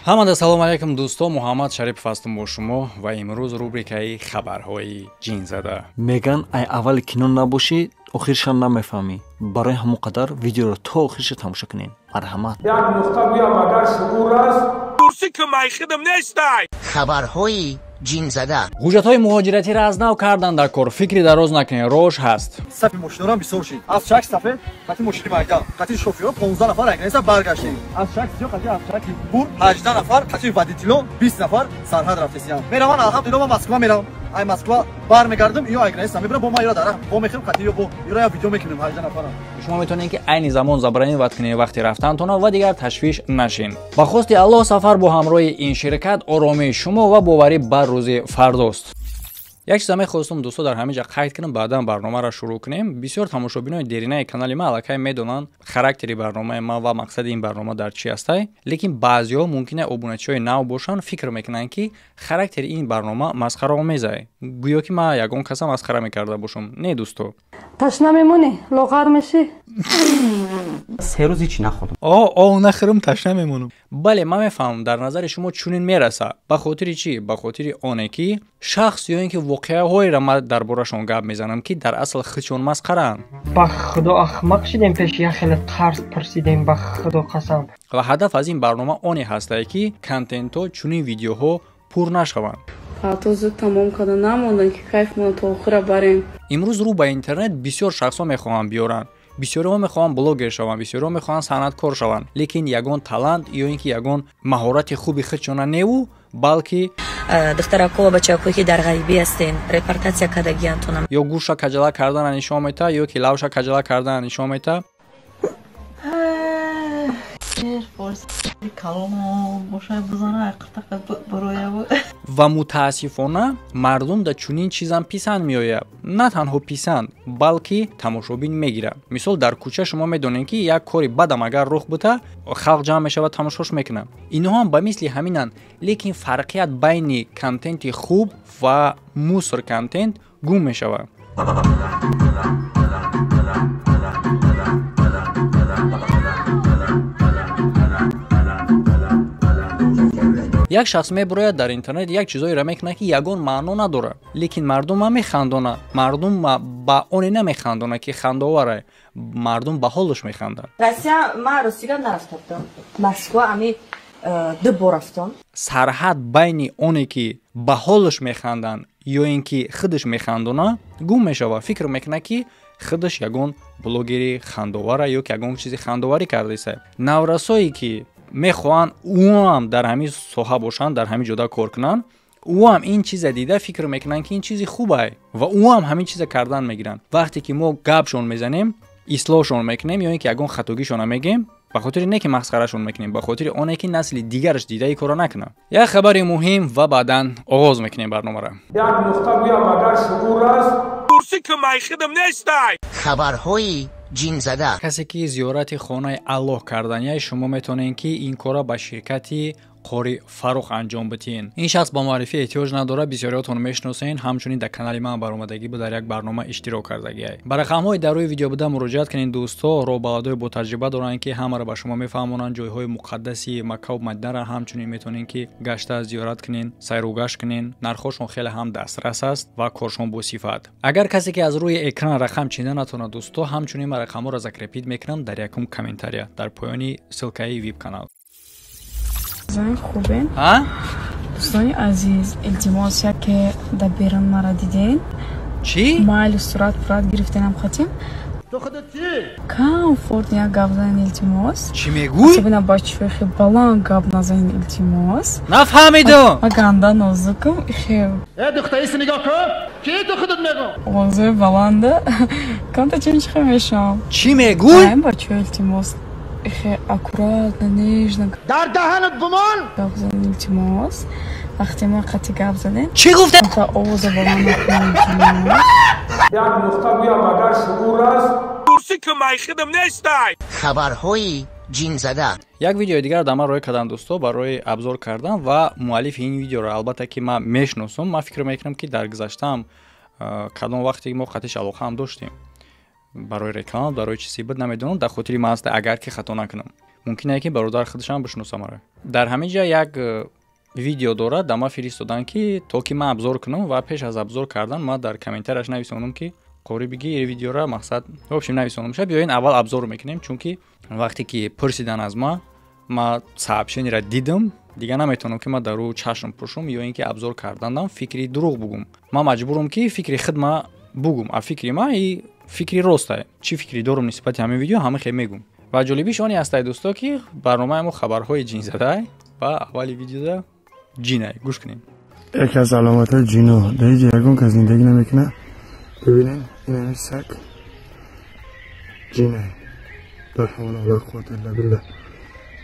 ҳамада салом алайкум дӯстон, муҳаммад шарипов ҳастам бо шумо ва имрӯз рубрикаи хабарҳои ҷинзада. меган ай аввали кино набошӣ охиршам намефаҳмӣ. барои ҳамон қадар видеоро то охирша тамошо кунед. марҳамат. як нуқта гӯям агар шуъур аст курси ки майхидам нестай. хабарҳои ҷинзада. ҳуҷҷатҳои муҳоҷиратиро аз нав кардан дар кор. фикри дароз накунед, рош ҳаст. сафи мошинорам бисёр шид. Аз шак сафе қати мошини майдан, қати шофёрон 15 нафар агнеса баргаштем. Аз шак сиё қати аз шаки бур 18 нафар, қати водитело 20 нафар сарҳад рафтесиям. Мераван алҳамдулилла ва Москва меравам. Ай Москва бармегардам, ё агнеса мебарам бо ма ё дара. Бо мехем қати ё бо ё видео мекунем 18 нафарам. шумо метавонед ки айни замон забраниват кунед вақти рафтантона ва дигар ташвиш нашин. ба хости Аллоҳ сафар бо ҳамроҳи ин ширкат оромии шумо ва боварӣ бар рӯзи фардост. як чиза мехостум дӯстон дар ҳамин ҷа қайд кунам, баъдан барномаро шурӯъ кунем. бисёр тамошобинои деринаи канали ман аллакай медонанд характери барномаи ман ва мақсади ин барнома дар чи астай, лекин баъзеҳо мумкин аст обуначиҳои нав бошанд, фикр мекунанд ки характери ин барнома масхараомеза. гӯё ки ман ягон каса масхара мекарда бошам. Не дӯсто. ташна мемонӣ, лоғар мешӣ. се рӯз ҳичи нахӯрдам. нахӯрам, ташна мемонам. бале, ман мефаҳмам дар назари шумо чунин мераса. ба хотири чӣ? Ба хотири оне ки шахс ё ин ки воқеаҳоеро ман дар борашон гап мезанам ки дар асл хичон масхараанд. ба худо ахмақ шидем, пеши як хеле қарз пурсидем, ба худо қасам. ва ҳадаф аз ин барнома оне ҳастае ки контентҳо чунин видеоҳо пур нашаванд. то зуд тамом карда намондан ки кайфмона то охира барем. имрӯз рӯ ба интернет бисёр шахсҳо мехоҳанд биёранд. бисёриҳо мехоҳанд блогер шаванд, бисёриҳо мехоҳанд санъаткор шаванд, лекин ягон талант ё ин ки ягон маҳорати хуби хичона неву, балки духтаракҳо ва бачакҳое ки дар ғайбӣ ҳастем репортатсия кардагиантонам ё гӯша каҷала карданро нишон метаҳад, ё ки лавша каҷала карданро нишон метаҳад. ва мутаассифона мардум да чунин чизам писанд меояд. на танҳо писанд, балки тамошобин мегирад. мисол дар кӯча шумо медонед ки як кори бадам агар рух бита, халқ ҷамъ мешавад, тамошош мекунад. инҳо ҳам ба мисли ҳаминанд, лекин фарқият байни контенти хуб ва муср контент гум мешавад. як шахс мебурояд дар интернет як чизоеро мекунад ки ягон маъно надорад, лекин мардумро механдонад. мардум ба оне намехандонад ки хандаовара, мардум ба ҳолаш механдад. россия ман ростига нарафтам, москва ами дубор рафтам. сарҳад байни оне ки ба ҳолаш механданд ё ин ки худаш механдонад гум мешавад. фикр мекунад ки худаш ягон блогери хандовара ё ки ягон чизи хандоварӣ кардааст. наврасое ки мехоҳанд уам дар ҳамин соҳа бошанд, дар ҳамин ҷода кор кунанд, уам ин чиза дида фикр мекунанд ки ин чизи хубае ва уам ҳамин чиза кардан мегиранд. вақте ки мо гапшон мезанем, ислоҳшон мекунем ё ин ки ягон хатогишона мегем, ба хотири не ки масхарашон мекунем, ба хотири оне ки насли дигараш дида ин кора накунад. як хабари муҳим ва баъдан оғоз мекунем барномаро. як нуқта гӯям агар шуъур аст курси ки майхидам нестай. хабарҳои ҷинзада. касе ки зиёрати хонаи Аллоҳ карданяй, шумо метавонед ки ин кора ба ширкати қори Фарух анҷом битин. ин шахс ба маърифӣ эҳтиёҷ надорад, бисёриётон мешиносед, ҳамчунин дар канали ман баромадагӣ бо дар як барнома иштирок кардагиай. ба рақамҳои дар рӯи видео буда муроҷиат кунед дӯсто, роҳбаландои бо таҷриба доранд ки ҳамаро ба шумо мефаҳмонанд. ҷойҳои муқаддаси Макка ва Мадинаро ҳамчунин метавонед ки гашта зиёрат кунед, сайру гашт кунед. нархҳошон хеле ҳам дастрас аст ва коршон босифат. агар касе ки аз рӯи экран рақам чида натонад дӯсто, ҳамчунин ман рақамҳоро закрепид мекунам дар якум комментария дар поёни ссилкаи веб канал. зани хубен? дӯстони азиз, илтимос яке дар берун мара диден? чӣ? майли сурат пурат гирифтенам хотим? комфорт як гап занин илтимос. чӣ мегӯй? бина бачаҳои баланд гап назанин илтимос. нафаҳмидам. ма ганда нозукам хел. духтаист нигоҳ кун. ки ту худат мегӯ. овозои баланда. канта чимчиқа мешавам. чӣ мегӯй? ин бачаҳои илтимос. аккуратно, нежно. дар даҳанат гумон. гап занин илтимос. вақте ма қати гап задем. чӣ гуфтам? овоза баланд накунем илтимос. як нуқта гӯям агар шуъур аст курси ки майхидам нестай. хабарҳои ҷинзада. як видеои дигар дар ман роҳ кардам дӯсто барои абзор кардан ва муаллифи ин видеоро албатта ки ман мешиносам. ман фикр мекунам ки дар гузаштаам кадом вақте мо қатиш алоқаам доштем барои реклама, барои чизи буд намедонам, дар хотири ман аст агар ки хато накунам. мумкин ки бародар худашам бишносам. дар ҳамин ҷа як видео дорад, дама фиристодан ки то ки ман абзор кунам ва пеш аз абзор кардан ман дар комментарияш нависонам ки қори биги видеора мақсад вообщем нависонам ша биёин аввал абзор мекунем, чунки вақте ки пурсидан аз ман сообщениеро дидам, дига наметавонам ки ман дару чашм пӯшам ё ин ки абзор карданам фикри дурӯғ бугум. Ман маҷбурам ки фикри худ ма бугум, а фикри ма и фикри ростае. Чӣ фикри дорам нисбати ҳамин видео ҳама хел мегум. ва ҷолибиш он астае дӯсто ки барномаи мо хабарҳои ҷинзада ва аввали видеода ҷинае. гӯш кунем. یکی از علامت جینو در جیگون که زندگی نمیکنه. ببینین این سگ جینه در حول ولا قوة الا بالله.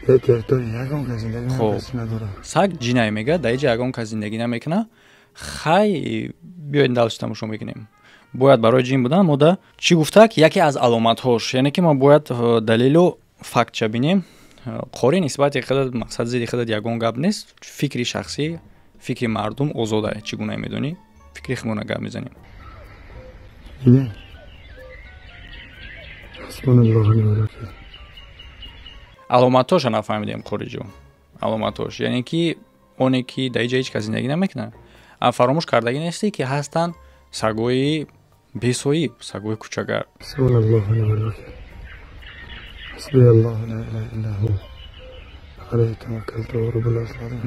یکی تو یگون که زندگی نداره. سگ جینه میگه در جیگون که زندگی نمیکنه. خیلی بیاین دلش تماشا میکنیم. باید برای جین بودن مودا چی گفته که یکی از علامت هاش، یعنی که ما باید دلیل و فکت چه بینیم. قاری نسبت خود مقصد زیادی خود یگون گپ نیست، فکری شخصی، فکری مردم آزاده. چگونه میدونی؟ فکری خودمون گپ میزنیم. اینه حسبنا الله و نعم الوکیل. علامتاش نفهمیدیم قاری جو. علامتاش یعنی که اونی که در هیچ کسی زندگی نمیکنه. فراموش کردگی نیستی که هستن سگوی بیسویی، سگوی کوچکر. حسبنا الله و نعم الوکیل. حسبی الله لا اله الا هو.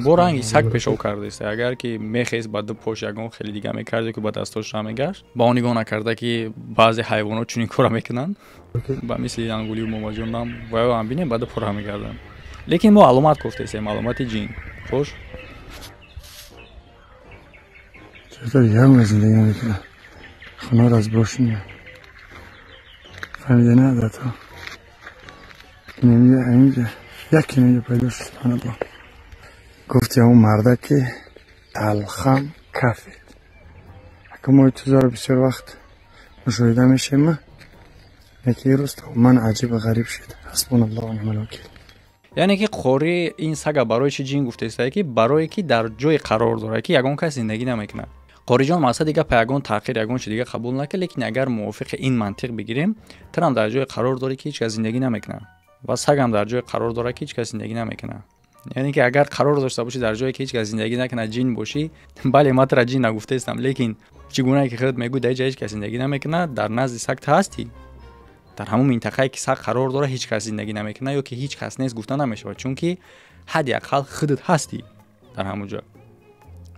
бо ранги саг пешов кардааст. агар ки мехест ба ду пош ягон хеле дига мекарде ки ба дастош намегашт, ба он нигоҳ накарда ки баъзе ҳайвонот чунин кора мекунанд, ба мисли ангулию момаҷонам ваёам бинем ба ду пора мегарданд. лекин мо аломат гуфтаистем, аломати ҷин. хош چطور یه زندگی نمیکنه خونه رو از باش میاد فهمیده نه دتا نمیگه همینجا یکی نمیگه پیدا شد سبحان الله گفتی همون مرده که تلخم کفید اگه ما چیزا رو بسیار وقت مشاهده میشیم یکی روز من عجیب و غریب شد حسبون الله و نعم الوکیل. یعنی که قاری این سگا برای چی جین گفته است که برای که در جای قرار داره که یگان کس زندگی نمیکنه. قاری جان مقصد دیگه پیگان تاخیر یگان چیز دیگه قبول نکنه، لیکن اگر موافق این منطق بگیریم ترام در جای قرار داره که هیچ کس زندگی نمیکنه و سگ هم در جای قرار داره که هیچ کس زندگی نمیکنه. یعنی که اگر قرار داشته باشی در جایی که هیچ کس زندگی نکنه جین باشی، بله ما تر جین نگفته استم، لیکن چگونه که خودت میگو در جای هیچ کس زندگی نمیکنه در نزد سگ هستی. در همون منطقه‌ای که سگ قرار داره هیچ کس زندگی نمیکنه یا که هیچ کس نیست گفته نمیشه، چون که حداقل خودت هستی در همون جا.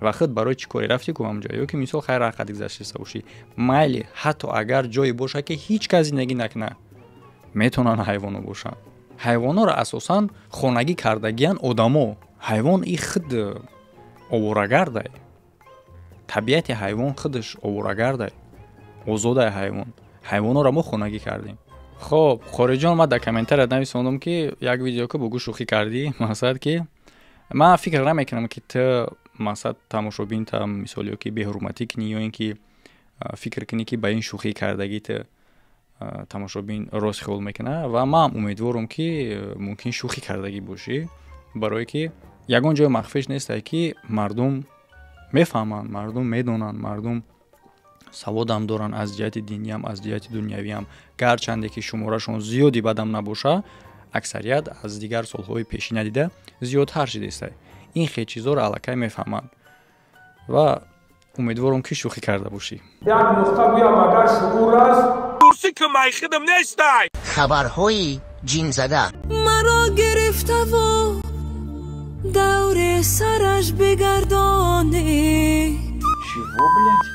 و خود برای چی کاری رفتی که اونجا یا که مثلا خیر راحت گذشته باشی، مایل حتی اگر جایی باشه که هیچ کس زندگی نکنه میتونن حیوانا باشن. حیوانا را اساساً خونگی کردگیان آدمو. حیوان ای خود آواره‌گرده. طبیعت حیوان خودش آواره‌گرده. آزاده حیوان. حیوانا را ما خونگی کردیم. خب خارجان ما در کامنتر نویسوندم که یک ویدیو که بگو شوخی کردی، مقصد که من فکر نمیکنم که تو مقصد تماشابین تا مثالی که به حرمتی کنی یا اینکه فکر کنی که با این شوخی کردگی تو تماشابین راست خیال میکنه و من امیدوارم که ممکن شوخی کردگی باشی، برای که یگان جای مخفیش نیست که مردم میفهمن، مردم میدونن، مردم سواد هم دارن از جهت دینی هم از جهت دنیوی هم، گرچنده که شمارشون زیادی بدم نباشه اکثریت از دیگر سالهای پیشین دیده زیادتر شده است. این خیلی چیزا رو الکی میفهمن و امیدوارم که شوخی کرده باشی. یک نقطه بیا مگر شعور است کورسی که مای خودم نیستای خبرهای جین زده مرا گرفته و دور سرش بگردانی چیو بلند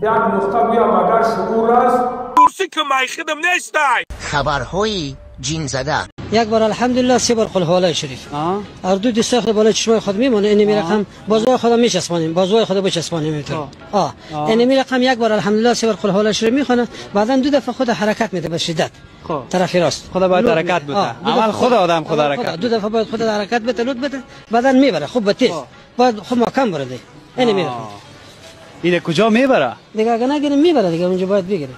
یک نقطه بیا مگر شعور است کورسی که مای خودم نیستای خبرهای جین زده یک بار الحمدلله سه بار قل حواله شریف هر دو دست خود بالای چشمای خود میمونه. این رقم بازوی خود میچسبانیم، بازوی خود بچسبانیم میتونه. این رقم یک بار الحمدلله سه بار قل حواله شریف میخونه، بعدا دو دفعه خود حرکت میده به شدت طرف راست. خدا باید حرکت بده. اول خود آدم خود حرکت دو دفعه باید خود حرکت بده، لود بده، بعدا میبره خوب تیز، بعد خوب محکم برده. این میره. این کجا میبره؟ دیگه اگه نگیریم میبره دیگه، اونجا باید بگیریم.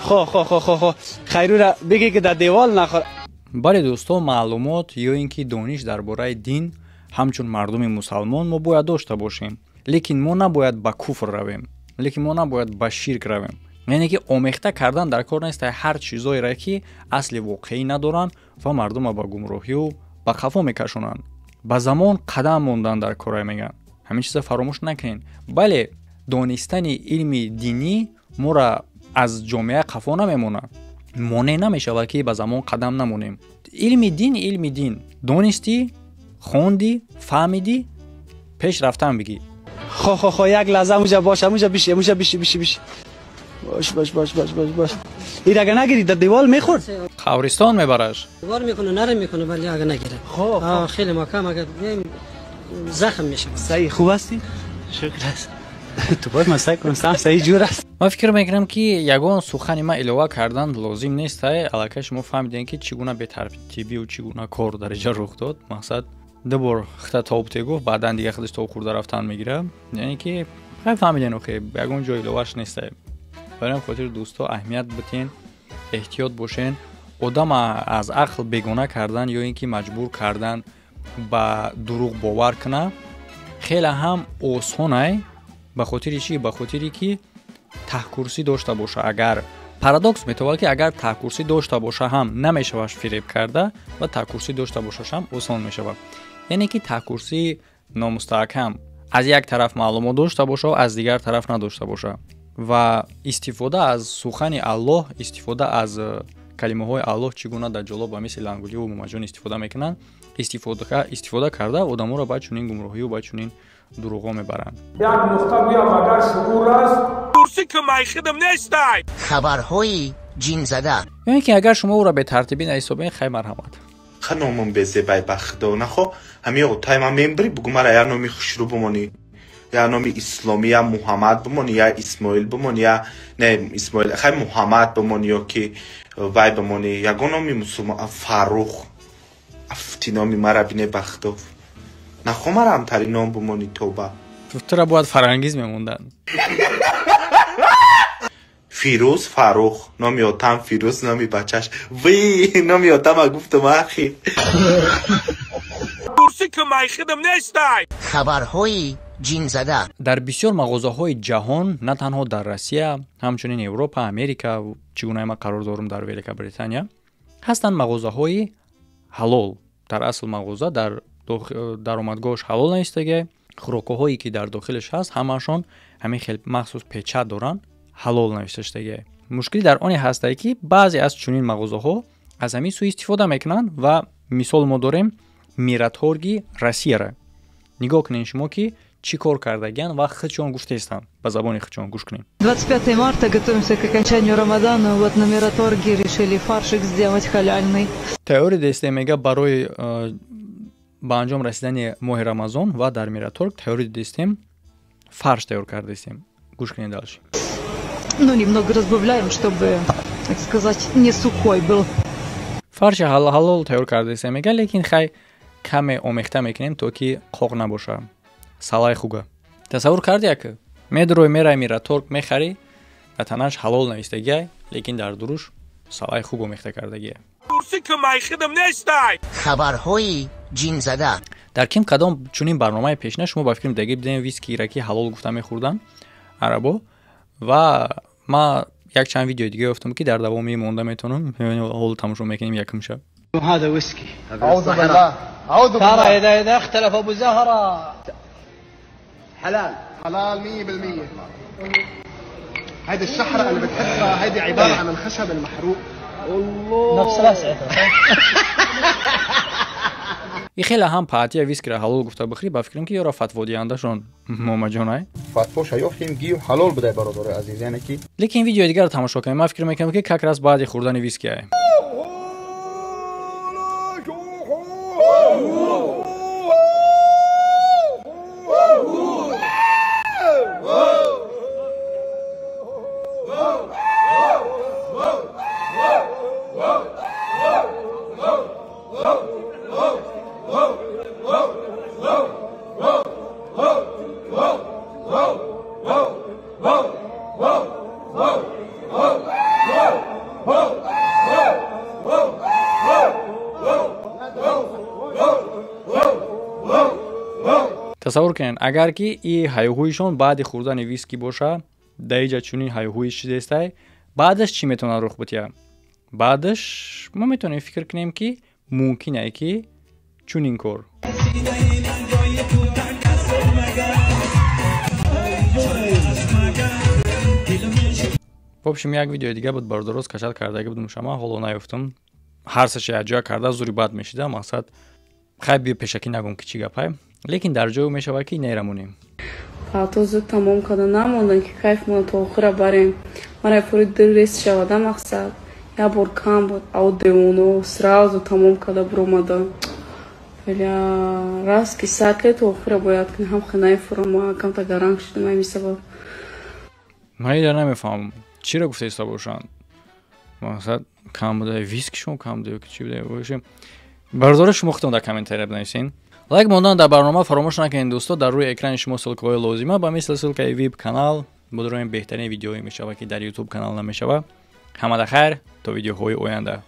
خو خیرو بگی که در دیوال نخوره. بله دوستو، معلومات یا اینکه دانش درباره دین همچون مردم مسلمان ما باید داشته باشیم، لیکن ما نباید با کفر رویم، لیکن ما نباید با شرک رویم. یعنی که آمیخته کردن در کار نیست هر چیزایی را که اصل واقعی ندارن و مردم با گمراهی و با خفا میکشونن. با زمان قدم موندن در کارای میگن. همین چیزا فراموش نکنین. بله دانستن علم دینی ما را از جامعه خفا نمیمونه. مانع نمیشه که با زمان قدم نمونیم. علم دین دانستی، خوندی، فهمیدی، پیش رفتن بگی. خو یک لحظه موجا باشه موجا بیشه باش این اگه نگیری در دیوال میخورد خورستان میبرش دیوار میکنه نرم میکنه ولی اگه نگیره خیلی مکم اگه زخم میشه. صحیح خوب هستی؟ شکر است. تو باید من سعی کنم صحیح جور است. من فکر میکنم که یگان سخنی من الهه کردن لازم نیست. الکی شما فهمیدین که چگونه به ترتیبی و چگونه کار در اینجا رخ داد. مقصد دو بار خطا تاوبته گفت بعدن دیگه خودش تو خورده رفتن میگیره. یعنی که فهمیدین که یگان جای الههش نیست. برای خاطر دوستا اهمیت بدین، احتیاط باشین. آدم از عقل بیگانه کردن یا اینکه مجبور کردن با دروغ باور کنه خیلی هم آسانه. به خاطر چی؟ به خاطری که تحکورسی داشته باشه. اگر پارادوکس میتونه که اگر تحکورسی داشته باشه هم نمیشه فریب کرده و تحکورسی داشته باشه هم آسان میشه. یعنی که تحکورسی نامستحکم از یک طرف معلومات داشته باشه و از دیگر طرف نداشته باشه و استفاده از سخن الله، استفاده از کلمه های الله چگونه در جلاب مثل لنگولی و ممجون استفاده میکنن، استفاده کرده آدم‌ها را با چنین گمراهی و با چنین دروغا میبرن. یک نقطه بیام اگر شعور است درستی که میخدم نیست خبرهای جین زده. یعنی که اگر شما او را به ترتیبی نحسابین خیلی مرحمت خانمم به بای بخدا نخو همین اوتای من میبری بگو مرا یا نامی خوشرو بمانی یا نامی اسلامی یا محمد بمانی یا اسماعیل بمانی یا نه اسماعیل خیلی محمد بمانی یا که وای بمانی یا نامی مسلمان فاروق افتی نامی مرا بینه بخدا نخو مرا هم تری نام بمانی توبه تو را باید فرانگیز میموندن. فیروز فاروق نامی آتم فیروز نامی بچهش وی نامی آتم گفتم اخی درستی که میخدم نیست خبرهای جین زده. در بسیار مغازه‌های جهان نه تنها در روسیه همچنین اروپا، امریکا و چگونه ما قرار دارم در ویلکا بریتانیا هستند مغازه‌های حلال. در اصل مغازه در درآمدگاهش حلال نیستگی. خوراک‌هایی که در داخلش هست همشون همین خیلی مخصوص پیچه دارن حلال نوشته. مشکلی در آن هست که بعضی از چنین مغازه‌ها از همین سوء استفاده میکنن و مثال ما داریم میراتورگی روسیه را نگاه کنین شما که چی کار کردگن و خودشون گفته هستن به زبان خودشون گوش کنین. 25 марта готовимся к окончанию Рамадана. Вот на Мираторге решили фаршик сделать халяльный. теория десте میگه برای به انجام رسیدن ماه رمضان و در میراتورگ теория دستیم فرش تیار کرده استیم. گوش کنین دالش. Ну немного разбавляем, чтобы, так сказать, не сухой был. فرش حلال تیار کرده استیم میگه لیکن خیلی کم آمیخته میکنیم تا که قاق نباشه. سلای خوبه. تصور کردی که میدروی میرای میراتورگ میخری و تنش حلال نوشتگی لیکن در دروش سلای خوب آمیخته کردگیه. درستی که میخدم نیست خبرهای جین زده. در کم قدم چونین برنامه پیشنه شما با فکرم دیگه بدین ویسکی را که حلال گفته میخوردن عربا و ما یک چند ویدیو دیگه گفتم که در دوامی مونده میتونم حال تماشا میکنیم یکم شب. هذا ويسكي اعوذ بالله اعوذ بالله ترى اذا اختلف ابو زهره حلال 100%. هيدي الشحره اللي بتحسها هيدي عباره عن الخشب المحروق. الله نفس راسعته. این خیلی هم پاتی ویسکی را حلال گفته بخری با فکرم که یارا فتوا دیانده شون مامجانای فتوا شایفتیم گیو حلال بده برادر عزیزانه کی. لیکن این ویدیو دیگر رو تماشا کنیم. من فکر میکنم که کاکراس بعد خوردن ویسکی ای تصور کنین اگر که این هیاهویشون بعد خوردن ویسکی باشه даиҷа чунин ҳайҳуи чизестай баъдаш чӣ метавонад рух бития баъдаш мо метавонем фикр кунем ки мумкинае ки чунин кор в общем як видеои дига буд бардороз кашад кардаги будум шама ҳоло наёфтам ҳар сачи аҷоя карда зури бад мешида мақсад хай бия пешакӣ нагум ки чӣ гапай лекин дар ҷое мешавад ки нерамонем палто зуд тамом карда намондан ки кайфмона то охира барем мара пури дил рест шавада мақсад я бор кам буд аудионо сразу тамом карда буромада бля раз ки сатле то охира бояд ки ҳам ханаи фурама камта гаранг шудам ами сабаб ман идар намефаҳмам чиро гуфта иста бошанд мақсад кам буда вискишон кам буда ки чӣ буда бардори шумо худтон дар комментария бинависен лайк мондан дар барнома фаромӯш накунед дӯсто дар рӯи экрани шумо ссилкаҳои лозима ба мисли ссилкаи веб канал будроем беҳтарин видеоҳое мешавад ки дар ютуб канал намешавад ҳамада хайр то видеоҳои оянда